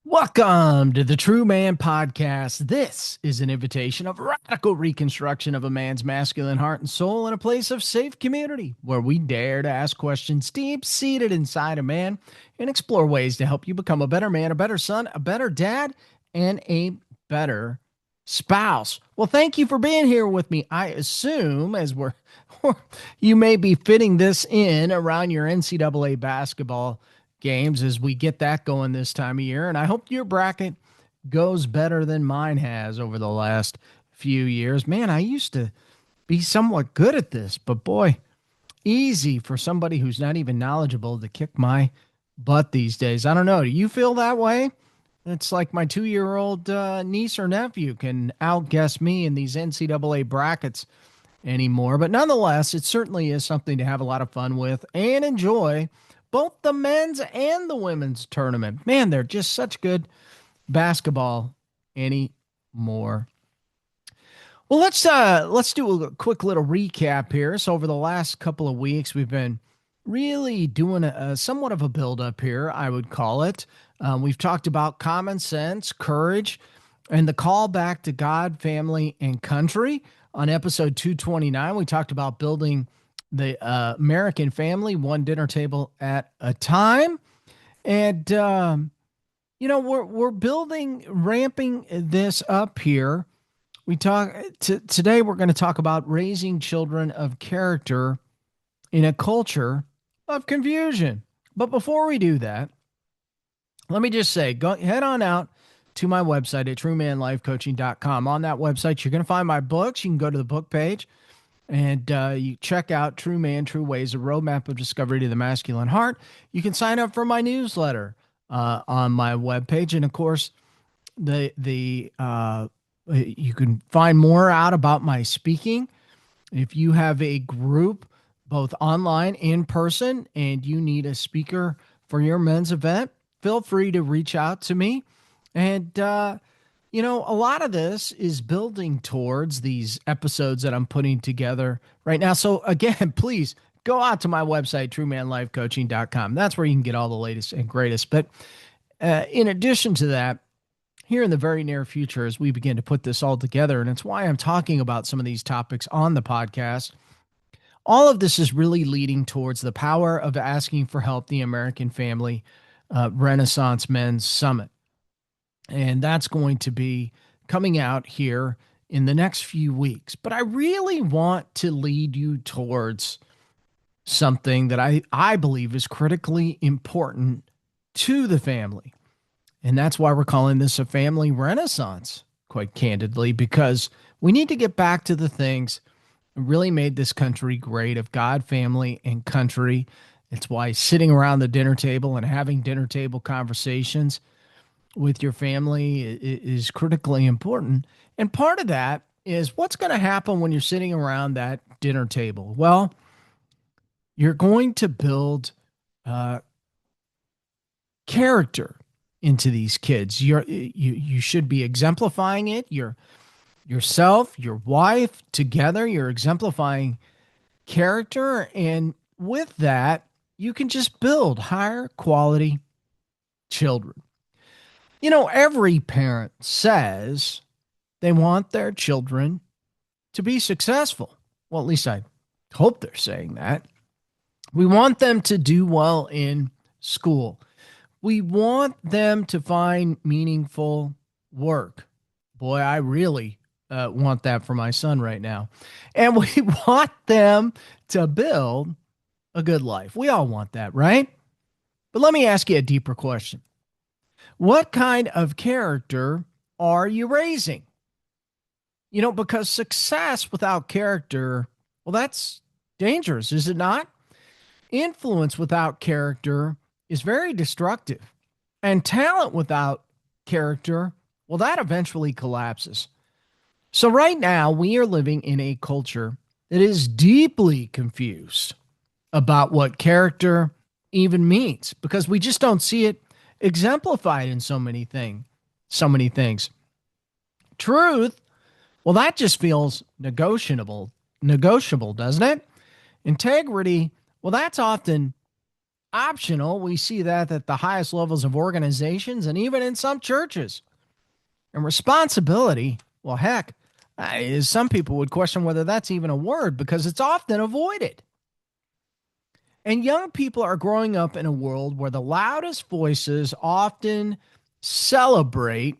Welcome to the True Man Podcast. This is an invitation of radical reconstruction of a man's masculine heart and soul in a place of safe community where we dare to ask questions deep seated inside a man and explore ways to help you become a better man, a better son, a better dad, and a better spouse. Well, thank you for being here with me. I assume as you may be fitting this in around your NCAA basketball games as we get that going this time of year. And I hope your bracket goes better than mine has over the last few years. Man, I used to be somewhat good at this, but boy, easy for somebody who's not even knowledgeable to kick my butt these days. I don't know. Do you feel that way? It's like my 2 year old niece or nephew can outguess me in these NCAA brackets anymore. But nonetheless, it certainly is something to have a lot of fun with and enjoy both the men's and the women's tournament. Man, they're just such good basketball anymore. Well, let's do a quick little recap here. So over the last couple of weeks, we've been really doing a somewhat of a build up here, I would call it. We've talked about common sense, courage, and the call back to God, family, and country. On episode 229, we talked about building the American family one dinner table at a time. And we're building, ramping this up here. Today we're going to talk about raising children of character in a culture of confusion. But before we do that, let me just say, go head on out to my website at truemanlifecoaching.com. On that website, you're going to find my books. You can go to the book page and you check out True Man, True Ways, a roadmap of discovery to the masculine heart. You can sign up for my newsletter on my webpage. And of course, you can find more out about my speaking. If you have a group, both online, in person, and you need a speaker for your men's event, feel free to reach out to me. And, a lot of this is building towards these episodes that I'm putting together right now. So again, please go out to my website, truemanlifecoaching.com. That's where you can get all the latest and greatest. But in addition to that, here in the very near future, as we begin to put this all together, and it's why I'm talking about some of these topics on the podcast, all of this is really leading towards the power of asking for help, the American Family Renaissance Men's Summit. And that's going to be coming out here in the next few weeks. But I really want to lead you towards something that I believe is critically important to the family. And that's why we're calling this a family renaissance, quite candidly, because we need to get back to the things that really made this country great, of God, family, and country. It's why sitting around the dinner table and having dinner table conversations with your family is critically important. And part of that is what's going to happen when you're sitting around that dinner table. Well, you're going to build character into these kids. You should be exemplifying it. Yourself, your wife, together, you're exemplifying character. And with that, you can just build higher quality children. Every parent says they want their children to be successful. Well, at least I hope they're saying that. We want them to do well in school. We want them to find meaningful work. Boy, I really want that for my son right now. And we want them to build a good life. We all want that, right? But let me ask you a deeper question. What kind of character are you raising? Because success without character, well, that's dangerous, is it not? Influence without character is very destructive. And talent without character, well, that eventually collapses. So right now, we are living in a culture that is deeply confused about what character even means, because we just don't see it exemplified in so many things. Truth, well, that just feels negotiable, doesn't it? Integrity, well, that's often optional. We see that at the highest levels of organizations and even in some churches. And responsibility, well, heck, some people would question whether that's even a word because it's often avoided. And young people are growing up in a world where the loudest voices often celebrate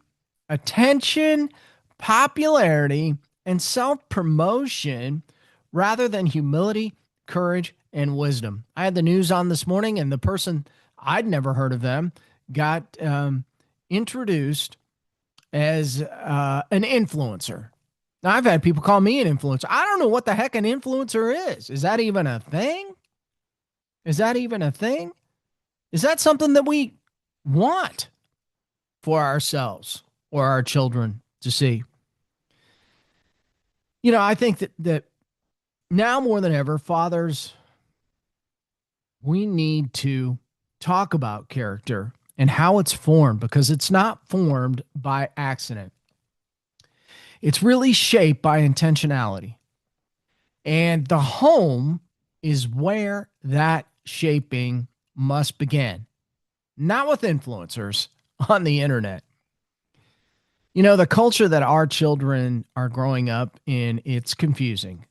attention, popularity, and self promotion rather than humility, courage, and wisdom. I had the news on this morning, and the person, I'd never heard of them, got introduced as an influencer. Now, I've had people call me an influencer. I don't know what the heck an influencer is. Is that even a thing? Is that even a thing? Is that something that we want for ourselves or our children to see? You know, I think that now more than ever, fathers, we need to talk about character and how it's formed because it's not formed by accident. It's really shaped by intentionality. And the home is where that shaping must begin, not with influencers on the internet. You know, the culture that our children are growing up in, it's confusing.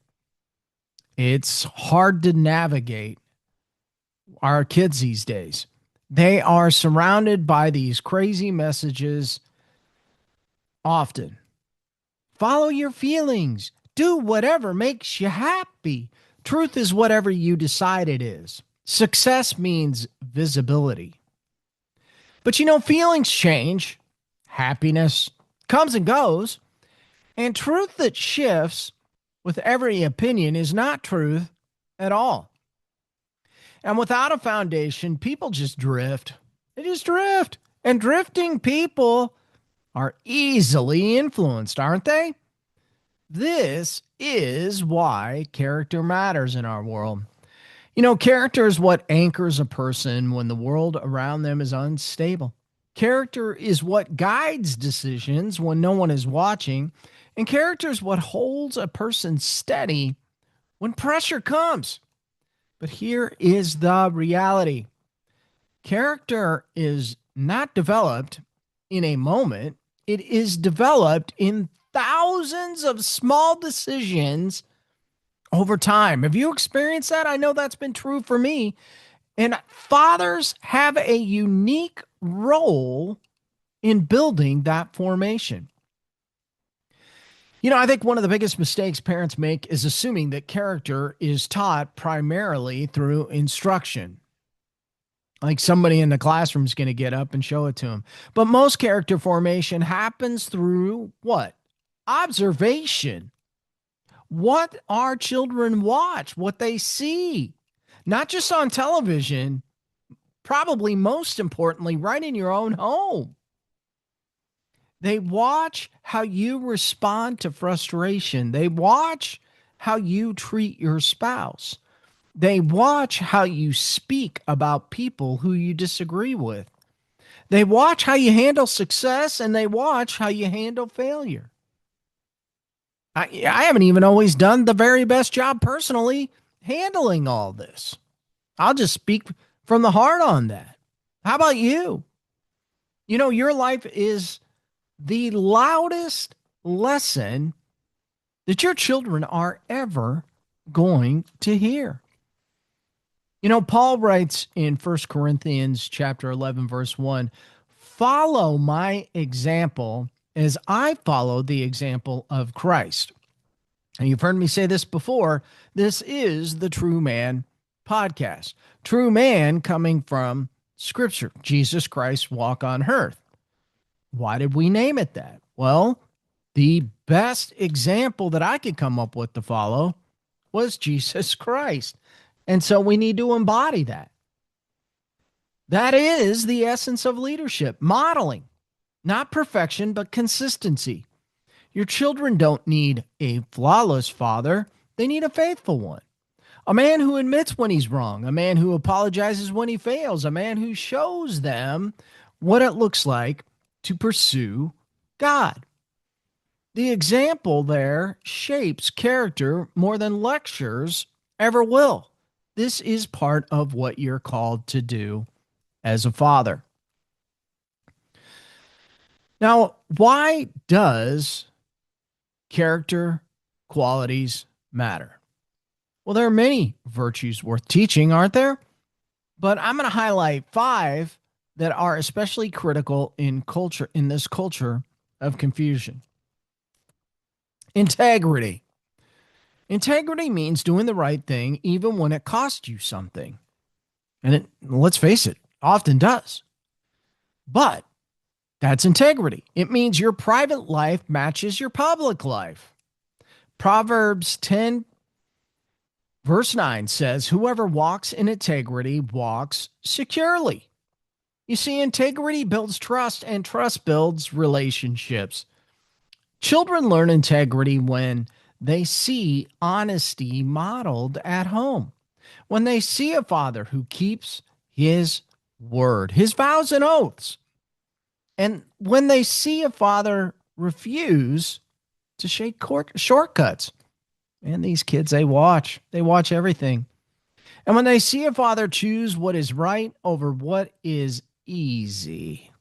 It's hard to navigate our kids these days. They are surrounded by these crazy messages often. Follow your feelings. Do whatever makes you happy. Truth is whatever you decide it is. Success means visibility. But you know, feelings change. Happiness comes and goes. And truth that shifts with every opinion is not truth at all. And without a foundation, people just drift. They just drift. And drifting people are easily influenced, aren't they? This is why character matters in our world. You know, character is what anchors a person when the world around them is unstable. Character is what guides decisions when no one is watching. And character is what holds a person steady when pressure comes. But here is the reality. Character is not developed in a moment. It is developed in thousands of small decisions over time. Have you experienced that? I know that's been true for me. And fathers have a unique role in building that formation. You know, I think one of the biggest mistakes parents make is assuming that character is taught primarily through instruction. Like somebody in the classroom is going to get up and show it to them. But most character formation happens through what? Observation. What our children watch, what they see, not just on television, probably most importantly, right in your own home. They watch how you respond to frustration. They watch how you treat your spouse. They watch how you speak about people who you disagree with. They watch how you handle success and they watch how you handle failure. I haven't even always done the very best job personally handling all this. I'll just speak from the heart on that. How about you? You know, your life is the loudest lesson that your children are ever going to hear. You know, Paul writes in 1 Corinthians chapter 11, verse 1, follow my example as I follow the example of Christ. And you've heard me say this before. This is the True Man podcast. True man coming from Scripture. Jesus Christ walk on earth. Why did we name it that? Well, the best example that I could come up with to follow was Jesus Christ. And so we need to embody that. That is the essence of leadership, modeling, not perfection, but consistency. Your children don't need a flawless father. They need a faithful one. A man who admits when he's wrong, a man who apologizes when he fails, a man who shows them what it looks like to pursue God. The example there shapes character more than lectures ever will. This is part of what you're called to do as a father. Now, why does character qualities matter? Well, there are many virtues worth teaching, aren't there? But I'm going to highlight 5 that are especially critical in this culture of confusion. Integrity. Integrity means doing the right thing even when it costs you something. And let's face it, often does. But that's integrity. It means your private life matches your public life. Proverbs 10, verse 9 says, "Whoever walks in integrity walks securely." You see, integrity builds trust, and trust builds relationships. Children learn integrity when they see honesty modeled at home, when they see a father who keeps his word, his vows and oaths, and when they see a father refuse to shortcuts. And these kids, they watch everything. And when they see a father choose what is right over what is easy,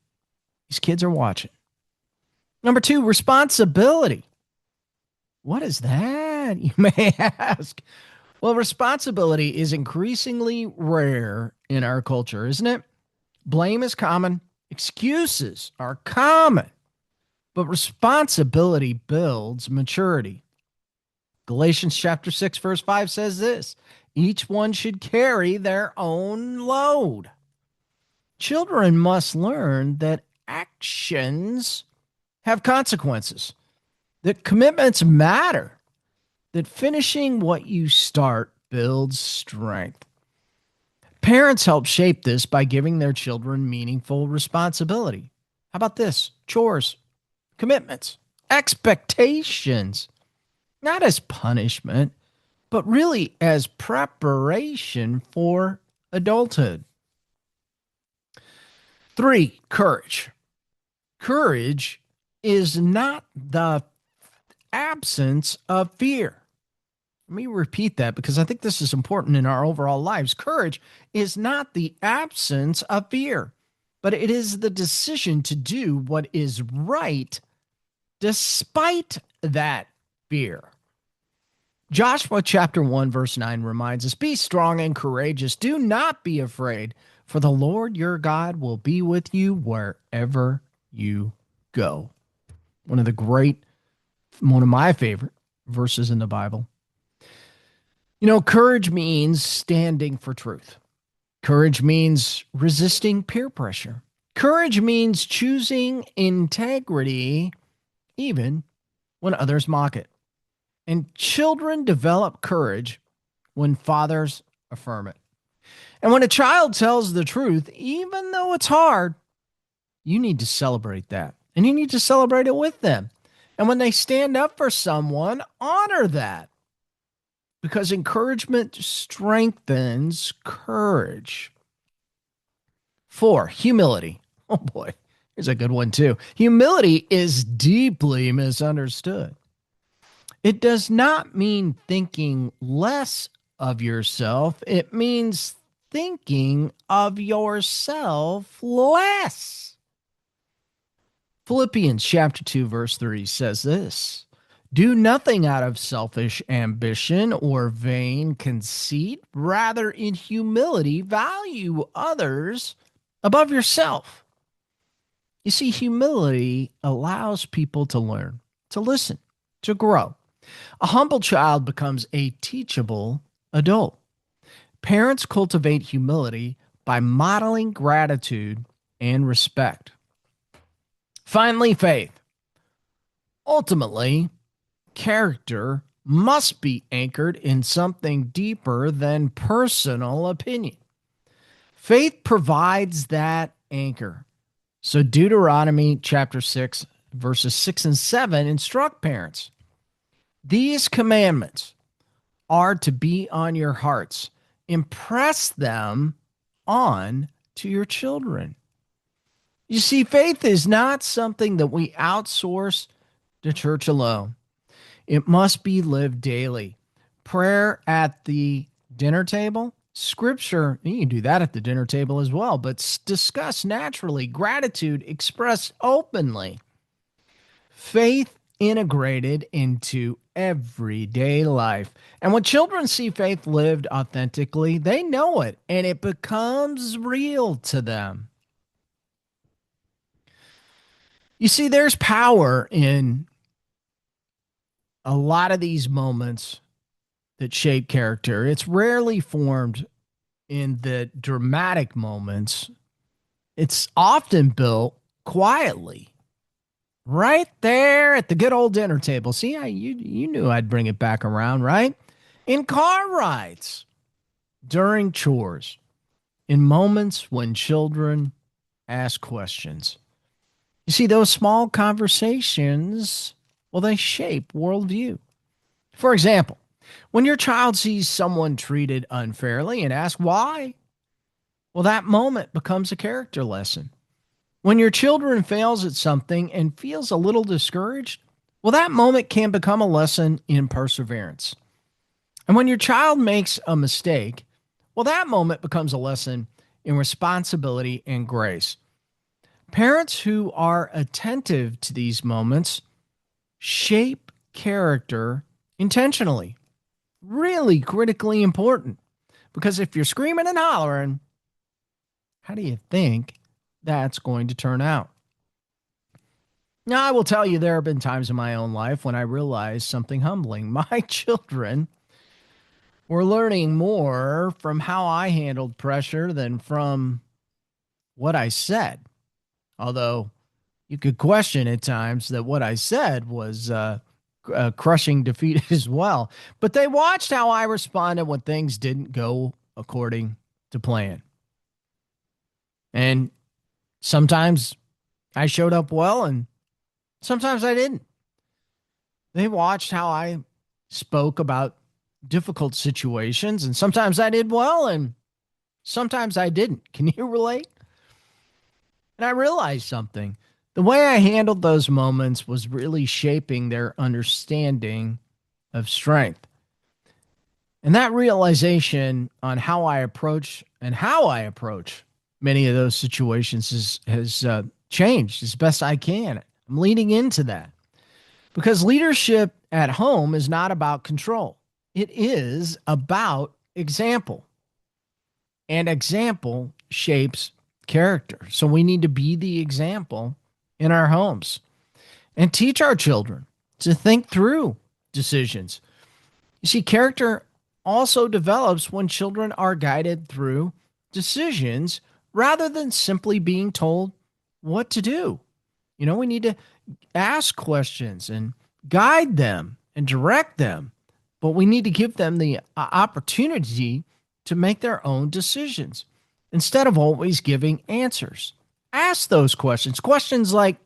these kids are watching. Number 2, responsibility. What is that, you may ask? Well, responsibility is increasingly rare in our culture, isn't it? Blame is common, excuses are common, but responsibility builds maturity. Galatians chapter 6, verse 5 says this: each one should carry their own load. Children must learn that actions have consequences, that commitments matter, that finishing what you start builds strength. Parents help shape this by giving their children meaningful responsibility. How about this? Chores, commitments, expectations, not as punishment, but really as preparation for adulthood. 3, courage. Courage is not the absence of fear. Let me repeat that because I think this is important in our overall lives. Courage is not the absence of fear, but it is the decision to do what is right despite that fear. Joshua chapter 1, verse 9 reminds us, "Be strong and courageous. Do not be afraid, for the Lord your God will be with you wherever you go." One of my favorite verses in the Bible. You know, courage means standing for truth. Courage means resisting peer pressure. Courage means choosing integrity even when others mock it. And children develop courage when fathers affirm it. And when a child tells the truth, even though it's hard, you need to celebrate that. And you need to celebrate it with them. And when they stand up for someone, honor that. Because encouragement strengthens courage. 4, humility. Oh boy, here's a good one too. Humility is deeply misunderstood. It does not mean thinking less of yourself. It means thinking of yourself less. Philippians chapter 2, verse 3 says this: "Do nothing out of selfish ambition or vain conceit. Rather, in humility, value others above yourself." You see, humility allows people to learn, to listen, to grow. A humble child becomes a teachable adult. Parents cultivate humility by modeling gratitude and respect. Finally, faith. Ultimately, character must be anchored in something deeper than personal opinion. Faith provides that anchor. So Deuteronomy chapter 6, verses 6 and 7 instruct parents. These commandments are to be on your hearts. Impress them on to your children. You see, faith is not something that we outsource to church alone. It must be lived daily. Prayer at the dinner table, Scripture, you can do that at the dinner table as well, but discuss naturally, gratitude expressed openly, faith integrated into everyday life. And when children see faith lived authentically, they know it and it becomes real to them. You see, there's power in a lot of these moments that shape character. It's rarely formed in the dramatic moments, it's often built quietly. Right there at the good old dinner table. See, you knew I'd bring it back around, right? In car rides, during chores, in moments when children ask questions. You see, those small conversations, well, they shape worldview. For example, when your child sees someone treated unfairly and asks why, well, that moment becomes a character lesson. When your children fails at something and feels a little discouraged, well, that moment can become a lesson in perseverance. And when your child makes a mistake, well, that moment becomes a lesson in responsibility and grace. Parents who are attentive to these moments shape character intentionally. Really critically important. Because if you're screaming and hollering, how do you think that's going to turn out? Now, I will tell you, there have been times in my own life when I realized something humbling. My children were learning more from how I handled pressure than from what I said. Although you could question at times that what I said was crushing defeat as well. But they watched how I responded when things didn't go according to plan. And sometimes I showed up well, and sometimes I didn't. They watched how I spoke about difficult situations, and sometimes I did well, and sometimes I didn't. Can you relate? And I realized something. The way I handled those moments was really shaping their understanding of strength. And that realization on how I approach many of those situations has changed as best I can. I'm leaning into that because leadership at home is not about control. It is about example. And example shapes character. So we need to be the example in our homes and teach our children to think through decisions. You see, character also develops when children are guided through decisions rather than simply being told what to do. You know, we need to ask questions and guide them and direct them, but we need to give them the opportunity to make their own decisions instead of always giving answers. Ask those questions. Questions like,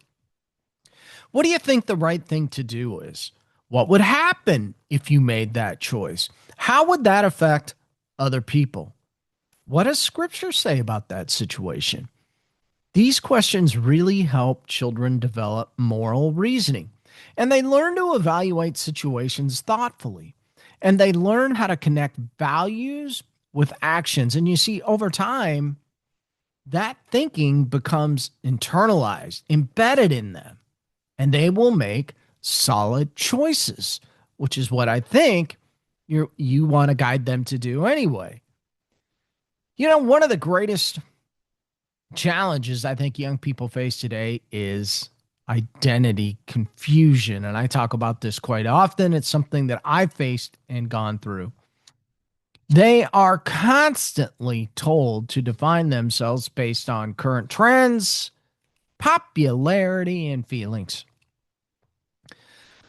what do you think the right thing to do is? What would happen if you made that choice? How would that affect other people? What does Scripture say about that situation? These questions really help children develop moral reasoning, and they learn to evaluate situations thoughtfully, and they learn how to connect values with actions. And you see, over time, that thinking becomes internalized, embedded in them, and they will make solid choices, which is what I think you want to guide them to do anyway. You know, one of the greatest challenges I think young people face today is identity confusion. And I talk about this quite often. It's something that I've faced and gone through. They are constantly told to define themselves based on current trends, popularity, and feelings.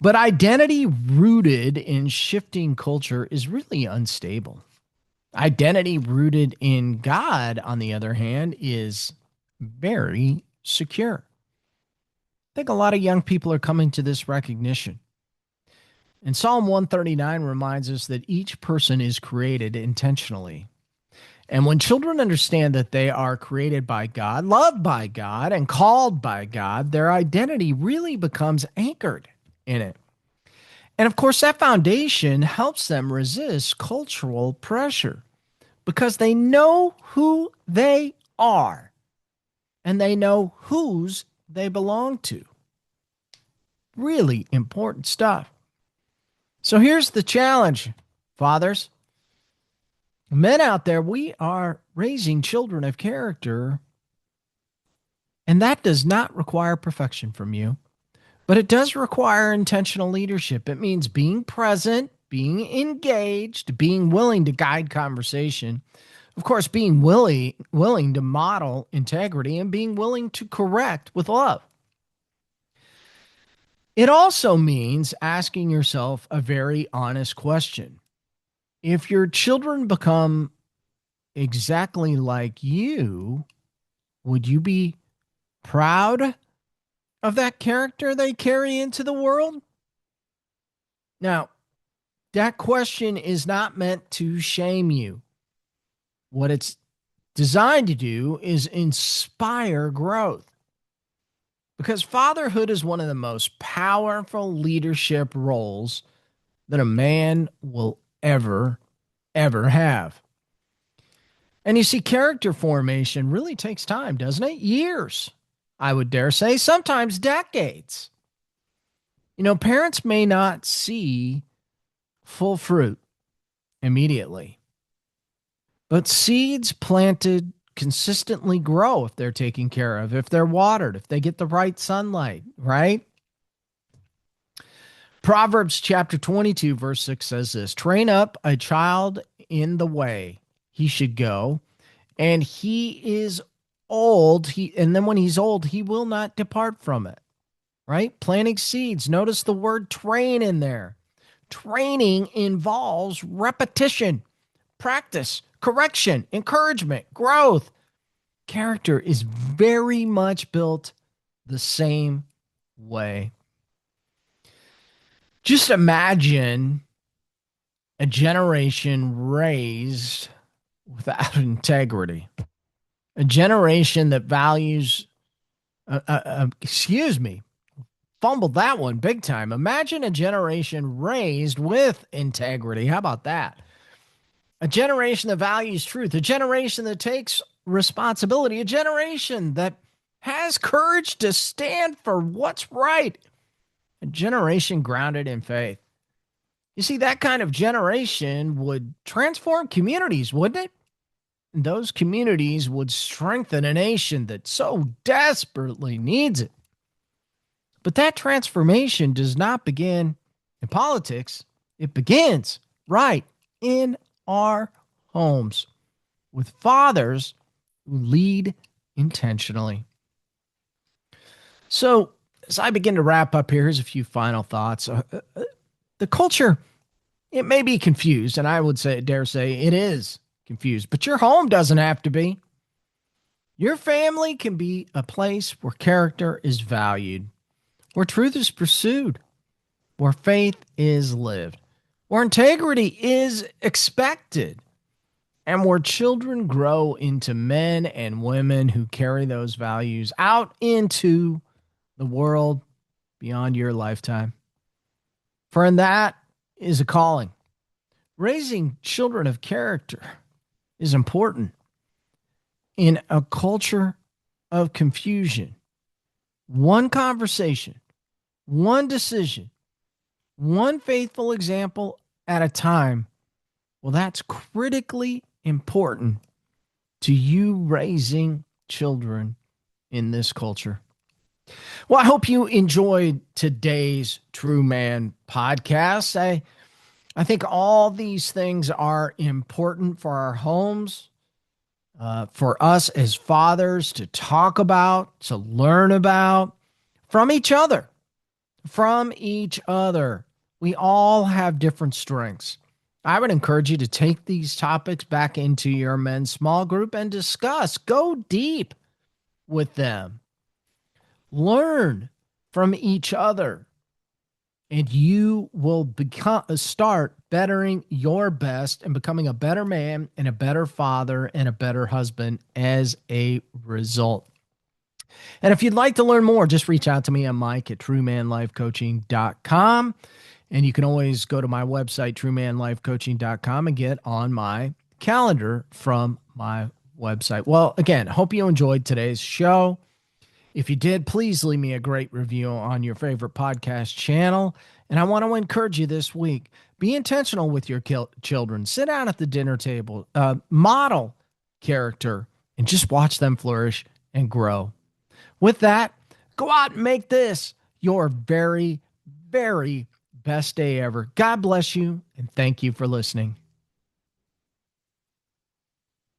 But identity rooted in shifting culture is really unstable. Identity rooted in God, on the other hand, is very secure. I think a lot of young people are coming to this recognition. And Psalm 139 reminds us that each person is created intentionally. And when children understand that they are created by God, loved by God, and called by God, their identity really becomes anchored in it. And of course, that foundation helps them resist cultural pressure. because they know who they are and they know whose they belong to. Really important stuff. So here's the challenge, fathers. Men out there, we are raising children of character, and that does not require perfection from you, but it does require intentional leadership. It means being present, being engaged, being willing to guide conversation, of course, being willing to model integrity, and being willing to correct with love. It also means asking yourself a very honest question. If your children become exactly like you, would you be proud of that character they carry into the world? Now, that question is not meant to shame you. What it's designed to do is inspire growth. Because fatherhood is one of the most powerful leadership roles that a man will ever have. And you see, character formation really takes time, doesn't it? Years, I would dare say, sometimes decades. Parents may not see full fruit immediately, but seeds planted consistently grow if they're taken care of, if they're watered, if they get the right sunlight, right? Proverbs chapter 22, verse 6 says this: train up a child in the way he should go, and he is old. And then when he's old, he will not depart from it, right? Planting seeds. Notice the word train in there. Training involves repetition, practice, correction, encouragement, growth. Character is very much built the same way. Just imagine a generation raised without integrity, a generation that values, fumbled that one big time. Imagine a generation raised with integrity. How about that? A generation that values truth, a generation that takes responsibility, a generation that has courage to stand for what's right, a generation grounded in faith. You see, that kind of generation would transform communities, wouldn't it? And those communities would strengthen a nation that so desperately needs it. But that transformation does not begin in politics. It begins right in our homes with fathers who lead intentionally. So, as I begin to wrap up here, here's a few final thoughts. The culture, it may be confused, and I would dare say it is confused, but your home doesn't have to be. Your family can be a place where character is valued, where truth is pursued, where faith is lived, where integrity is expected, and where children grow into men and women who carry those values out into the world beyond your lifetime. For in that is a calling. Raising children of character is important in a culture of confusion. One conversation, one decision, one faithful example at a time. Well, that's critically important to you raising children in this culture. Well, I hope you enjoyed today's True Man podcast. I think all these things are important for our homes, for us as fathers to talk about, to learn about from each other. From each other. We all have different strengths. I would encourage you to take these topics back into your men's small group and discuss. Go deep with them. Learn from each other. And you will start bettering your best and becoming a better man and a better father and a better husband as a result. And if you'd like to learn more, just reach out to me. I'm Mike at truemanlifecoaching.com. And you can always go to my website, truemanlifecoaching.com, and get on my calendar from my website. Well, again, hope you enjoyed today's show. If you did, please leave me a great review on your favorite podcast channel. And I want to encourage you this week, be intentional with your children. Sit down at the dinner table, model character, and just watch them flourish and grow. With that, go out and make this your very, very best day ever. God bless you, and thank you for listening.